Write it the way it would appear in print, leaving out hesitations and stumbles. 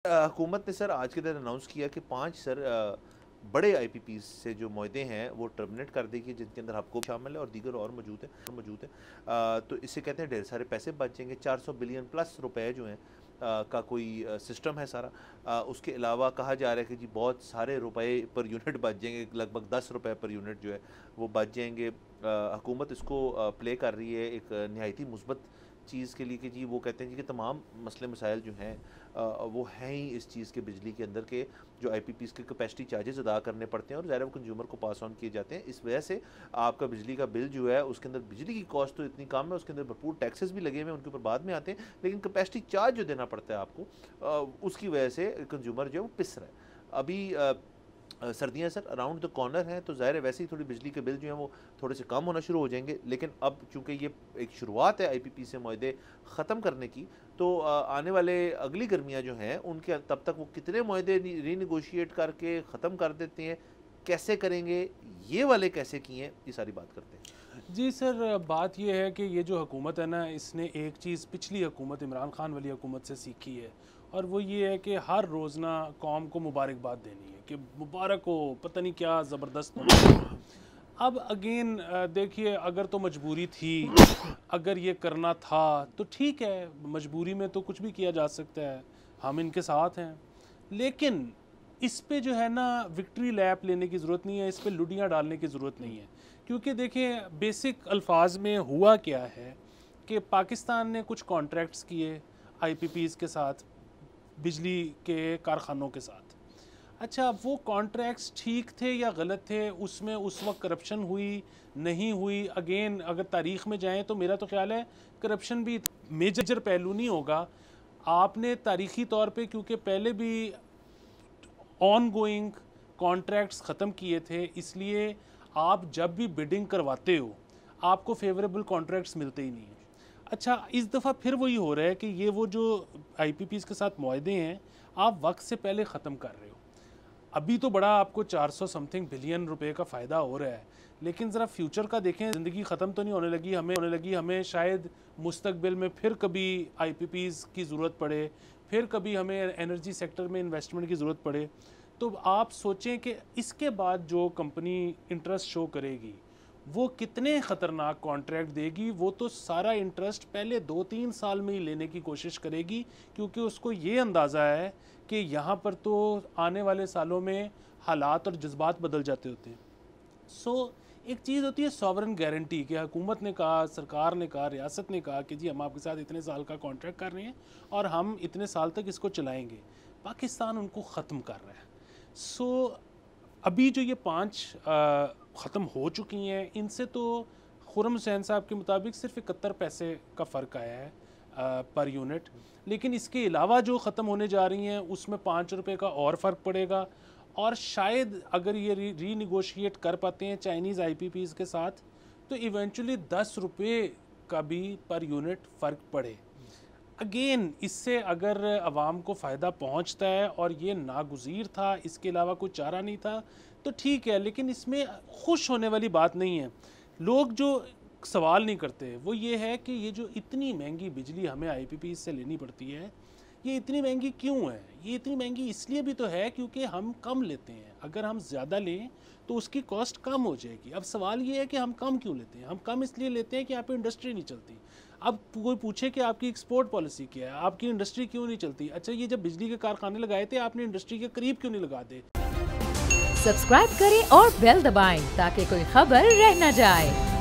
हुकूमत ने सर आज के दिन अनाउंस किया कि 5 सर बड़े आईपीपीज़ से जो मुआहदे हैं वो टर्मिनेट कर देगी, जिनके अंदर आपको शामिल है और दीगर और मौजूद हैं। तो इससे कहते हैं ढेर सारे पैसे बच जाएंगे। 400 बिलियन प्लस रुपए जो हैं का कोई सिस्टम है सारा। उसके अलावा कहा जा रहा है कि जी बहुत सारे रुपए पर यूनिट बच जाएंगे, लगभग 10 रुपए पर यूनिट जो है वो बच जाएंगे। हुकूमत इसको प्ले कर रही है एक नहायती मुस्बत चीज़ के लिए कि जी वो कहते हैं जी कि तमाम मसले मसाइल जो हैं वो हैं ही इस चीज़ के बिजली के अंदर के जो आईपीपीज़ के कैपेसिटी चार्जेस अदा करने पड़ते हैं और ज़ाहिर है वो कंज्यूमर को पास ऑन किए जाते हैं। इस वजह से आपका बिजली का बिल जो है उसके अंदर बिजली की कॉस्ट तो इतनी कम है, उसके अंदर भरपूर टैक्सेस भी लगे हुए हैं, उनके ऊपर बाद में आते हैं, लेकिन कैपेसिटी चार्ज जो देना पड़ता है आपको उसकी वजह से कंज्यूमर जो है वो पिस रहा है। अभी सर्दियाँ सर अराउंड द कॉर्नर हैं, तो ज़ाहिर है वैसे ही थोड़ी बिजली के बिल जो हैं वो थोड़े से कम होना शुरू हो जाएंगे। लेकिन अब चूँकि ये एक शुरुआत है आईपीपी से मुआहदे ख़त्म करने की, तो आने वाले अगली गर्मियाँ जो हैं उनके तब तक वो कितने मुआहदे रीनिगोशिएट करके ख़त्म कर देते हैं, कैसे करेंगे, ये वाले कैसे किए हैं, ये सारी बात करते हैं। जी सर, बात ये है कि ये जो हुकूमत है ना, इसने एक चीज़ पिछली हुकूमत इमरान खान वाली हुकूमत से सीखी है, और वो ये है कि हर रोज़ ना कौम को मुबारकबाद देनी है कि मुबारक हो, पता नहीं क्या ज़बरदस्त हो। अब अगेन देखिए, अगर तो मजबूरी थी, अगर ये करना था तो ठीक है, मजबूरी में तो कुछ भी किया जा सकता है, हम इनके साथ हैं। लेकिन इस पे जो है ना विक्ट्री लैप लेने की ज़रूरत नहीं है, इस पे लुडियाँ डालने की ज़रूरत नहीं है। क्योंकि देखिए, बेसिक अल्फाज में हुआ क्या है कि पाकिस्तान ने कुछ कॉन्ट्रैक्ट्स किए आईपीपीज़ के साथ, बिजली के कारखानों के साथ। अच्छा, वो कॉन्ट्रैक्ट्स ठीक थे या गलत थे, उसमें उस वक्त करप्शन हुई नहीं हुई, अगेन अगर तारीख़ में जाएं तो मेरा तो ख्याल है करप्शन भी मेजर पहलू नहीं होगा। आपने तारीख़ी तौर पे, क्योंकि पहले भी ऑन गोइंग कॉन्ट्रैक्ट्स ख़त्म किए थे, इसलिए आप जब भी बिडिंग करवाते हो आपको फेवरेबल कॉन्ट्रैक्ट्स मिलते ही नहीं हैं। अच्छा, इस दफ़ा फिर वही हो रहा है कि ये वो जो आईपीपीज़ के साथ मुआहदे हैं आप वक्त से पहले ख़त्म कर रहे हो। अभी तो बड़ा आपको 400 समथिंग बिलियन रुपए का फ़ायदा हो रहा है, लेकिन ज़रा फ्यूचर का देखें। ज़िंदगी ख़त्म तो नहीं होने लगी, हमें शायद मुस्तकबिल में फिर कभी आईपीपीज़ की ज़रूरत पड़े, फिर कभी हमें एनर्जी सेक्टर में इन्वेस्टमेंट की ज़रूरत पड़े। तो आप सोचें कि इसके बाद जो कंपनी इंटरेस्ट शो करेगी वो कितने ख़तरनाक कॉन्ट्रैक्ट देगी। वो तो सारा इंटरेस्ट पहले 2-3 साल में ही लेने की कोशिश करेगी, क्योंकि उसको ये अंदाज़ा है कि यहाँ पर तो आने वाले सालों में हालात और जज्बात बदल जाते होते हैं। सो एक चीज़ होती है सॉवरन गारंटी, कि हुकूमत ने कहा, सरकार ने कहा, रियासत ने कहा कि जी हम आपके साथ इतने साल का कॉन्ट्रैक्ट कर रहे हैं और हम इतने साल तक इसको चलाएँगे। पाकिस्तान उनको ख़त्म कर रहा है। सो अभी जो ये 5 ख़त्म हो चुकी हैं, इनसे तो खुर्रम हुसैन साहब के मुताबिक सिर्फ 71 पैसे का फ़र्क आया है पर यूनिट। लेकिन इसके अलावा जो ख़त्म होने जा रही हैं उसमें 5 रुपये का और फ़र्क पड़ेगा, और शायद अगर ये रीनिगोशिएट कर पाते हैं चाइनीज़ आईपीपीज़ के साथ तो इवेंचुअली 10 रुपये का भी पर यूनिट फ़र्क पड़े। अगेन इससे अगर आवाम को फ़ायदा पहुंचता है और ये नागुज़ीर था, इसके अलावा कोई चारा नहीं था, तो ठीक है। लेकिन इसमें खुश होने वाली बात नहीं है। लोग जो सवाल नहीं करते वो ये है कि ये जो इतनी महंगी बिजली हमें आईपीपी से लेनी पड़ती है, ये इतनी महंगी क्यों है? ये इतनी महंगी इसलिए भी तो है क्योंकि हम कम लेते हैं। अगर हम ज़्यादा लें तो उसकी कॉस्ट कम हो जाएगी। अब सवाल ये है कि हम कम क्यों लेते हैं? हम कम इसलिए लेते हैं कि यहाँ पे इंडस्ट्री नहीं चलती। अब कोई पूछे कि आपकी एक्सपोर्ट पॉलिसी क्या है, आपकी इंडस्ट्री क्यों नहीं चलती? अच्छा, ये जब बिजली के कारखाने लगाए थे आपने इंडस्ट्री के करीब क्यों नहीं लगा दे? सब्सक्राइब करें और बेल दबाएं ताकि कोई खबर रह न जाए।